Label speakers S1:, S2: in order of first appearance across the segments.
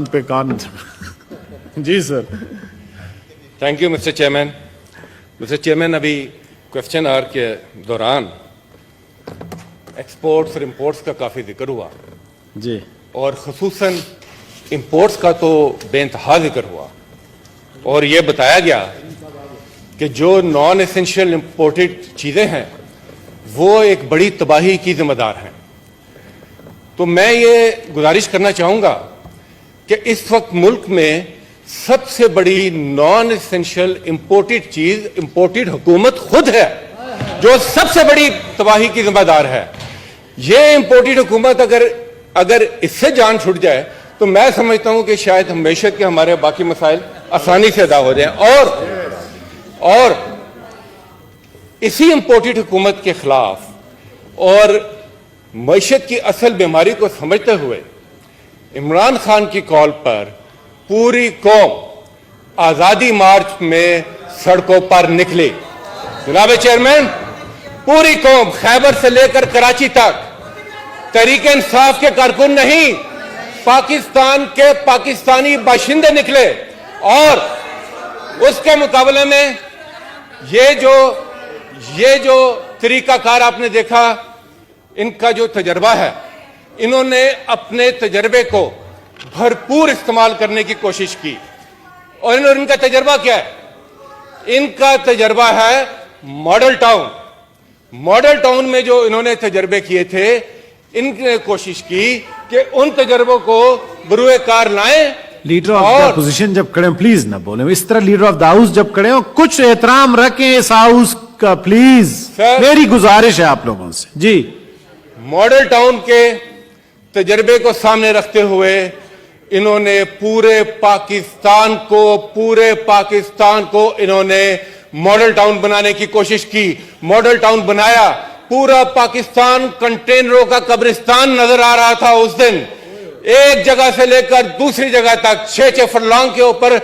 S1: पे कान जी sir.
S2: Thank you mister chairman. Mister chairman, अभी क्वेश्चन आवर के दौरान एक्सपोर्ट्स और इंपोर्ट्स का काफ़ी जिक्र हुआ
S1: जी,
S2: और ख़ुसूसन इंपोर्ट्स का तो बेइंतहा जिक्र हुआ और ये बताया गया कि जो नॉन एसेंशियल इंपोर्टेड चीज़ें हैं वो एक बड़ी तबाही की जिम्मेदार हैं। तो मैं ये गुजारिश करना चाहूँगा कि इस वक्त मुल्क में सबसे बड़ी नॉन एसेंशियल इंपोर्टेड चीज़ इंपोर्टेड हुकूमत खुद है, जो सबसे बड़ी तबाही की जिम्मेदार है। ये इंपोर्टेड हुकूमत अगर इससे जान छूट जाए तो मैं समझता हूं कि शायद हमेशा के हमारे बाकी मसाइल आसानी से अदा हो जाएं। और इसी इंपोर्टेड हुकूमत के खिलाफ और मईशत की असल बीमारी को समझते हुए इमरान खान की कॉल पर पूरी कौम आजादी मार्च में सड़कों पर निकली। जनाब चेयरमैन, पूरी कौम खैबर से लेकर कराची तक तहरीक इंसाफ के कारकुन नहीं, पाकिस्तान के पाकिस्तानी बाशिंदे निकले और उसके मुकाबले में ये जो तरीकाकार आपने देखा, इनका जो तजर्बा है, इन्होंने अपने तजर्बे को भरपूर इस्तेमाल करने की कोशिश की। और इनका तजर्बा क्या है? इनका तजर्बा है मॉडल टाउन। मॉडल टाउन में जो इन्होंने तजर्बे किए थे, इनने कोशिश की कि उन तजर्बों को बरूए कार लाएं।
S1: लीडर ऑफ द अपोजिशन जब खड़े, प्लीज ना बोले इस तरह। लीडर ऑफ द हाउस जब खड़े हो, कुछ एहतराम रखें इस हाउस का, प्लीज। मेरी गुजारिश है आप लोगों से जी।
S2: मॉडल टाउन के तजर्बे को सामने रखते हुए इन्होंने पूरे पाकिस्तान को इन्होंने मॉडल टाउन बनाने की कोशिश की। मॉडल टाउन बनाया, पूरा पाकिस्तान कंटेनरों का कब्रिस्तान नजर आ रहा था उस दिन। एक जगह से लेकर दूसरी जगह तक 6-6 फुटलॉन्ग के ऊपर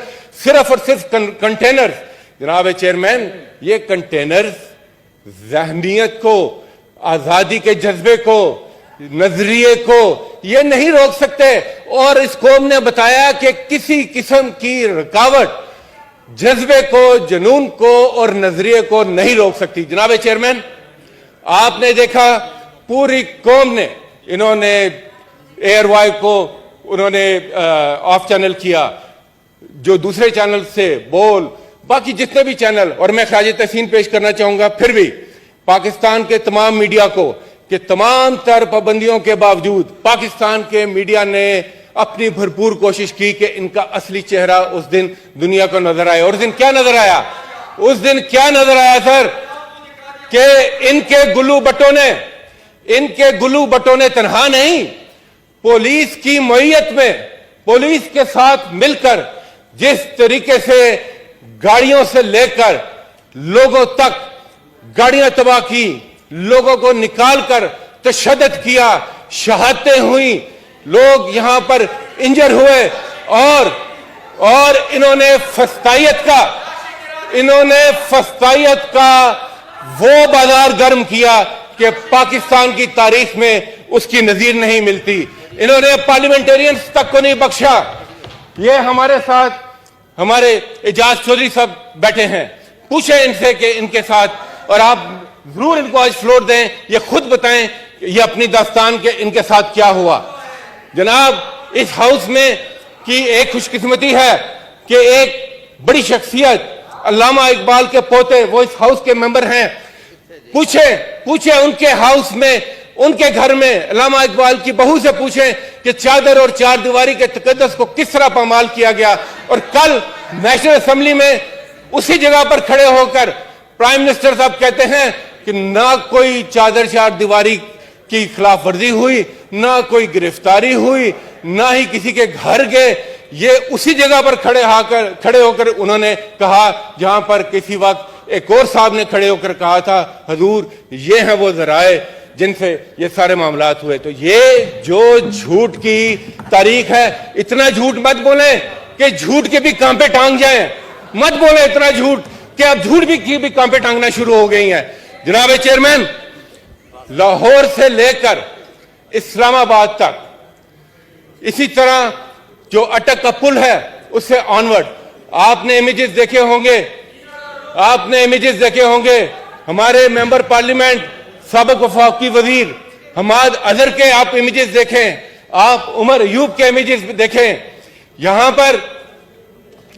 S2: सिर्फ और सिर्फ कंटेनर। जनाब चेयरमैन, ये कंटेनर ज़हनियत को, आजादी के जज्बे को, नजरिए को ये नहीं रोक सकते। और इस कौम ने बताया कि किसी किस्म की रुकावट जज्बे को, जुनून को और नजरिए को नहीं रोक सकती। जनाब चेयरमैन, आपने देखा पूरी कौम ने, इन्होंने एयरवाई को उन्होंने ऑफ चैनल किया, जो दूसरे चैनल से बोल, बाकी जितने भी चैनल, और मैं खराज तहसीन पेश करना चाहूंगा फिर भी पाकिस्तान के तमाम मीडिया को कि तमाम तर पाबंदियों के बावजूद पाकिस्तान के मीडिया ने अपनी भरपूर कोशिश की कि इनका असली चेहरा उस दिन दुनिया को नजर आए। और उस दिन क्या नजर आया? उस दिन क्या नजर आया सर? कि इनके गुल्लू बटों ने तनहा नहीं, पुलिस की मईयत में, पुलिस के साथ मिलकर जिस तरीके से गाड़ियों से लेकर लोगों तक गाड़ियां तबाह की, लोगों को निकालकर तशद्दुद किया, शहादतें हुई, लोग यहां पर इंजर हुए और इन्होंने फस्तायत का वो बाजार गर्म किया कि पाकिस्तान की तारीख में उसकी नजीर नहीं मिलती। इन्होंने पार्लियामेंटेरियंस तक को नहीं बख्शा। ये हमारे साथ हमारे एजाज चौधरी साहब बैठे हैं, पूछे इनसे कि इनके साथ, और आप जरूर इनको आज फ्लोर दें, ये खुद बताएं ये अपनी दास्तान के इनके साथ क्या हुआ। जनाब, इस हाउस में की एक खुशकिस्मती है कि एक बड़ी शख्सियत अल्लामा इकबाल के पोते वो इस हाउस के मेंबर हैं। पूछे उनके हाउस में, उनके घर में अल्लामा इकबाल की बहू से पूछें कि चादर और चार दीवारी के तकद्दस को किस तरह पामाल किया गया। और कल नेशनल असेंबली में उसी जगह पर खड़े होकर प्राइम मिनिस्टर साहब कहते हैं कि ना कोई चादर चार दीवारी की खिलाफ वर्जी हुई, ना कोई गिरफ्तारी हुई, ना ही किसी के घर गए। ये उसी जगह पर खड़े होकर उन्होंने कहा जहां पर किसी वक्त एक और साहब ने खड़े होकर कहा था, हजूर ये हैं वो जराए जिनसे ये सारे मामलात हुए। तो ये जो झूठ की तारीख है, इतना झूठ मत बोले कि झूठ के भी कांपे टांग जाएं। मत बोले इतना झूठ कि अब झूठ की भी कांपे टांगना शुरू हो गई हैं। जनाब चेयरमैन, लाहौर से लेकर इस्लामाबाद तक, इसी तरह जो अटक का पुल है उससे ऑनवर्ड। आपने इमेजेस देखे होंगे, हमारे मेंबर पार्लियामेंट साबिक वफाकी वजीर हमाद अजहर के आप इमेजेस देखें, आप उमर अयूब के इमेजेस देखें। यहां पर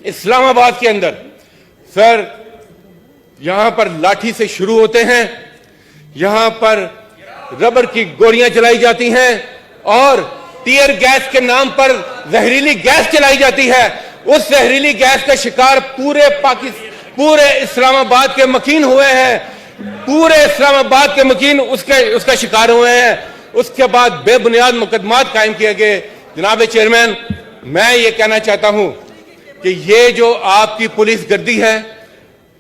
S2: इस्लामाबाद के अंदर सर, यहां पर लाठी से शुरू होते हैं, यहां पर रबर की गोलियां चलाई जाती हैं और टीयर गैस के नाम पर जहरीली गैस चलाई जाती है। उस जहरीली गैस का शिकार पूरे इस्लामाबाद के मकीन हुए हैं, पूरे इस्लामाबाद के मकीन उसका शिकार हुए हैं। उसके बाद बेबुनियाद मुकदमात कायम किए गए। जनाब चेयरमैन, मैं ये कहना चाहता हूं कि ये जो आपकी पुलिस गर्दी है,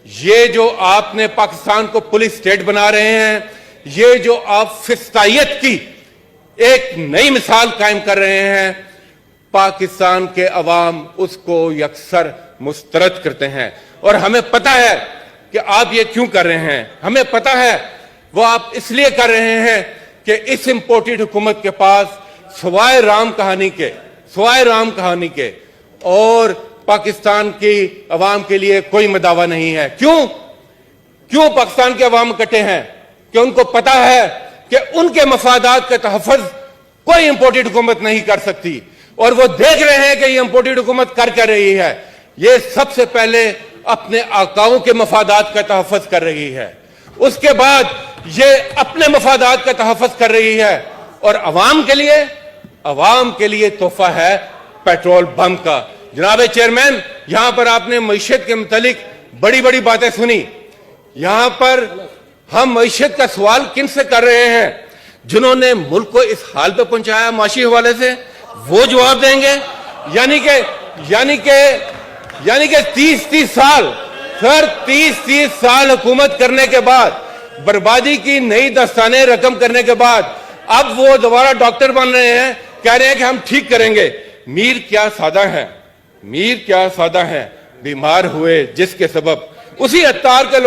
S2: ये जो आपने पाकिस्तान को पुलिस स्टेट बना रहे हैं, ये जो आप फिस्तायत की एक नई मिसाल कायम कर रहे हैं, पाकिस्तान के अवाम उसको यकसर मुस्तरद करते हैं। और हमें पता है कि आप ये क्यों कर रहे हैं, हमें पता है वो आप इसलिए कर रहे हैं कि इस इंपोर्टेड हुकूमत के पास सवाए राम कहानी के और पाकिस्तान की अवाम के लिए कोई मदावा नहीं है। क्यों पाकिस्तान के अवाम इकट्ठे हैं? कि उनको पता है कि उनके मफादात का तहफ़्फ़ुज़ कोई इंपोर्टेड हुकूमत नहीं कर सकती, और वो देख रहे हैं कि ये इंपोर्टेड हुकूमत कर रही है। ये सबसे पहले अपने आकाओं के मफादात का तहफ़्फ़ुज़ कर रही है, उसके बाद ये अपने मफादात का तहफ़्फ़ुज़ कर रही है, और अवाम के लिए तोहफा है पेट्रोल बम का। जनाब चेयरमैन, यहां पर आपने मईशत के मुतालिक बड़ी बड़ी बातें सुनी। यहां पर हम मईशत का सवाल किन से कर रहे हैं? जिन्होंने मुल्क को इस हाल पे पहुंचाया माशी हवाले से, वो जवाब देंगे। यानी कि 30 साल सर, 30 साल हुकूमत करने के बाद, बर्बादी की नई दस्ताने रकम करने के बाद, अब वो दोबारा डॉक्टर बन रहे हैं, कह रहे हैं कि हम ठीक करेंगे। मीर क्या सादा है, बीमार हुए जिसके सबब उसी अत्तार के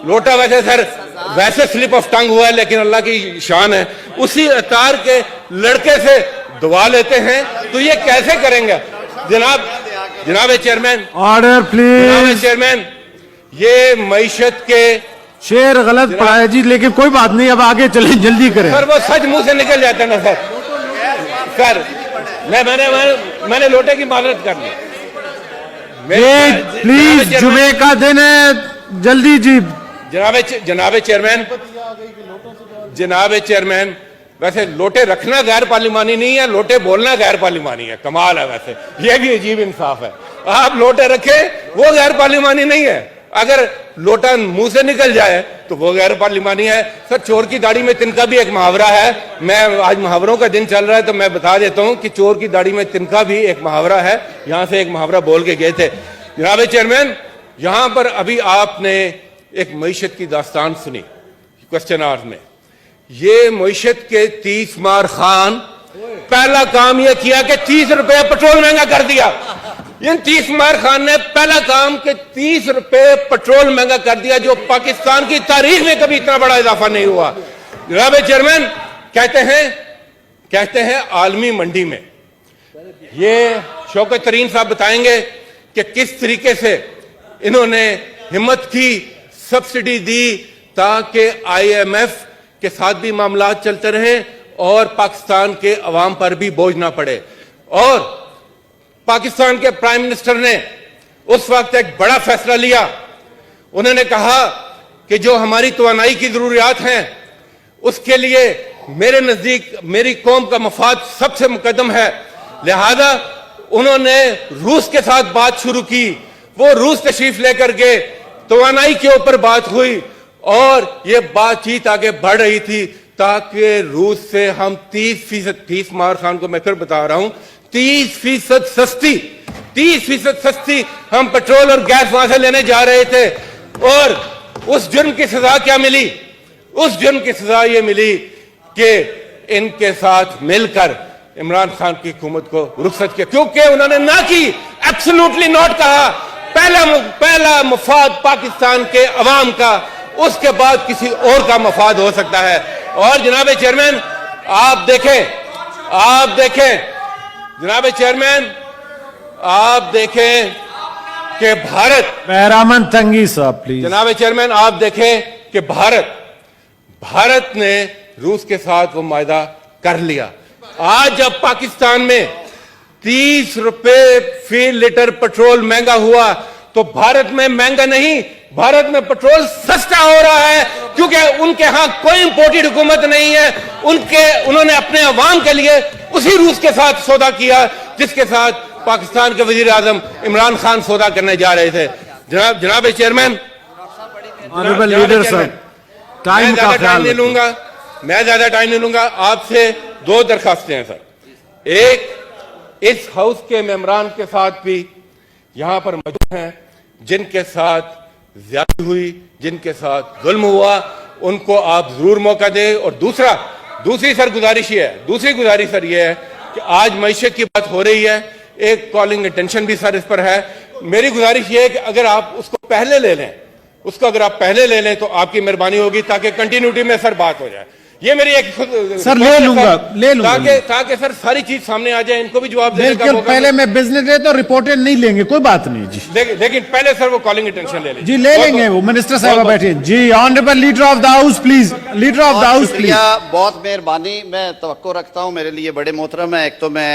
S2: लोटा वैसे स्लिप ऑफ टंग हुआ है, लेकिन अल्लाह की शान है, उसी अत्तार के लड़के से दुआ लेते हैं, तो ये कैसे करेंगे? जनाब चेयरमैन,
S1: ऑर्डर प्लीज।
S2: जनाब चेयरमैन, ये मईशत के
S1: शेर गलत पढ़ा है जी, लेकिन कोई बात नहीं, अब आगे चले, जल्दी करें।
S2: सर, वो सच मुंह से निकल जाता है ना सर। मैंने लोटे की माजरत कर ली।
S1: प्लीज, जुमे का दिन है, जल्दी जी।
S2: जनाब चेयरमैन, वैसे लोटे रखना गैर पार्लिमानी नहीं है, लोटे बोलना गैर पार्लिमानी है। कमाल है, वैसे ये भी अजीब इंसाफ है। आप लोटे रखे, वो गैर पार्लिमानी नहीं है। अगर लोटा मुंह से निकल जाए तो वो गैर पार्लिमानी है। सर, चोर की दाढ़ी में तिनका भी एक मुहावरा है। मैं आज मुहावरों का दिन चल रहा है तो मैं बता देता हूं कि चोर की दाढ़ी में तिनका भी एक मुहावरा है। यहां से एक मुहावरा बोल के गए थे। जनाब चेयरमैन, यहां पर अभी आपने एक मईशत की दास्तान सुनी क्वेश्चन आवर्स में। ये मईशत के 30 मार खान पहला काम यह किया कि 30 रुपए पेट्रोल महंगा कर दिया। इन 30 मार खान ने पहला काम कि 30 रुपए पेट्रोल महंगा कर दिया, जो पाकिस्तान की तारीख में कभी इतना बड़ा इजाफा नहीं हुआ। जनाब चेयरमैन, कहते हैं आलमी मंडी में, ये शौकत तरीन साहब बताएंगे कि किस तरीके से इन्होंने हिम्मत की, सब्सिडी दी, ताकि IMF के साथ भी मामला चलते रहे और पाकिस्तान के अवाम पर भी बोझ ना पड़े। और पाकिस्तान के प्राइम मिनिस्टर ने उस वक्त एक बड़ा फैसला लिया। उन्होंने कहा कि जो हमारी तवानाई की जरूरियात हैं, उसके लिए मेरे नजदीक मेरी कौम का मफाद सबसे मुकद्दम है। लिहाजा उन्होंने रूस के साथ बात शुरू की। वो रूस तशरीफ लेकर गए, तवानाई के ऊपर बात हुई और ये बातचीत आगे बढ़ रही थी ताकि रूस से हम 30% मार खान को मैं फिर बता रहा हूं, 30% सस्ती हम पेट्रोल और गैस वहां से लेने जा रहे थे। और उस जुर्म की सजा क्या मिली? उस जुर्म की सजा ये मिली कि इनके साथ मिलकर इमरान खान की हुकूमत को रुखसत किया, क्योंकि उन्होंने ना की, एब्सोल्युटली नॉट कहा। पहला मफाद पाकिस्तान के अवाम का, उसके बाद किसी और का मफाद हो सकता है। और जनाब चेयरमैन, आप देखें जनाब चेयरमैन, आप देखें कि भारत,
S1: मेहरामन तंगी साहब प्लीज।
S2: जनाब चेयरमैन, आप देखें कि भारत ने रूस के साथ वो मायदा कर लिया। आज जब पाकिस्तान में 30 रुपए फी लीटर पेट्रोल महंगा हुआ, तो भारत में महंगा नहीं, भारत में पेट्रोल सस्ता हो रहा है, क्योंकि उनके यहां कोई इंपोर्टेड हुकूमत नहीं है। उन्होंने अपने अवाम के लिए उसी रूस के साथ सौदा किया जिसके साथ पाकिस्तान के वजीर आजम इमरान खान सौदा करने जा रहे थे। जनाब चेयरमैन,
S1: ऑनरेबल लीडर साहब, टाइम का ख्याल रखिए।
S2: मैं ज्यादा टाइम नहीं लूंगा। आपसे दो दरखास्तें हैं सर। एक, इस हाउस के मेंबरान के साथ भी यहां पर मौजूद हैं जिनके साथ ज्यादती हुई, जिनके साथ जुल्म हुआ, उनको आप जरूर मौका दें। और दूसरी सर गुजारिश ये है, दूसरी गुजारिश सर ये है कि आज मईशत की बात हो रही है, एक कॉलिंग अटेंशन भी सर इस पर है। मेरी गुजारिश ये है कि अगर आप उसको पहले ले लें, तो आपकी मेहरबानी होगी, ताकि कंटिन्यूटी में सर बात हो जाए। ये मेरी एक
S1: सर ले लूंगा
S2: ताकि सर सारी चीज सामने आ जाए, इनको भी जवाब देने का
S1: बिल्कुल।
S2: मौका
S1: पहले मैं बिजनेस डे तो रिपोर्टेड नहीं लेंगे, कोई बात नहीं जी।
S2: लेकिन पहले सर वो कॉलिंग अटेंशन ले लें
S1: जी, ले लेंगे। वो मिनिस्टर साहब बैठे जी। Honourable leader of the house please, leader of the house please.
S3: बहुत मेहरबानी, मैं तवक्को रखता हूं, मेरे लिए बड़े मोहतरम है। एक तो मैं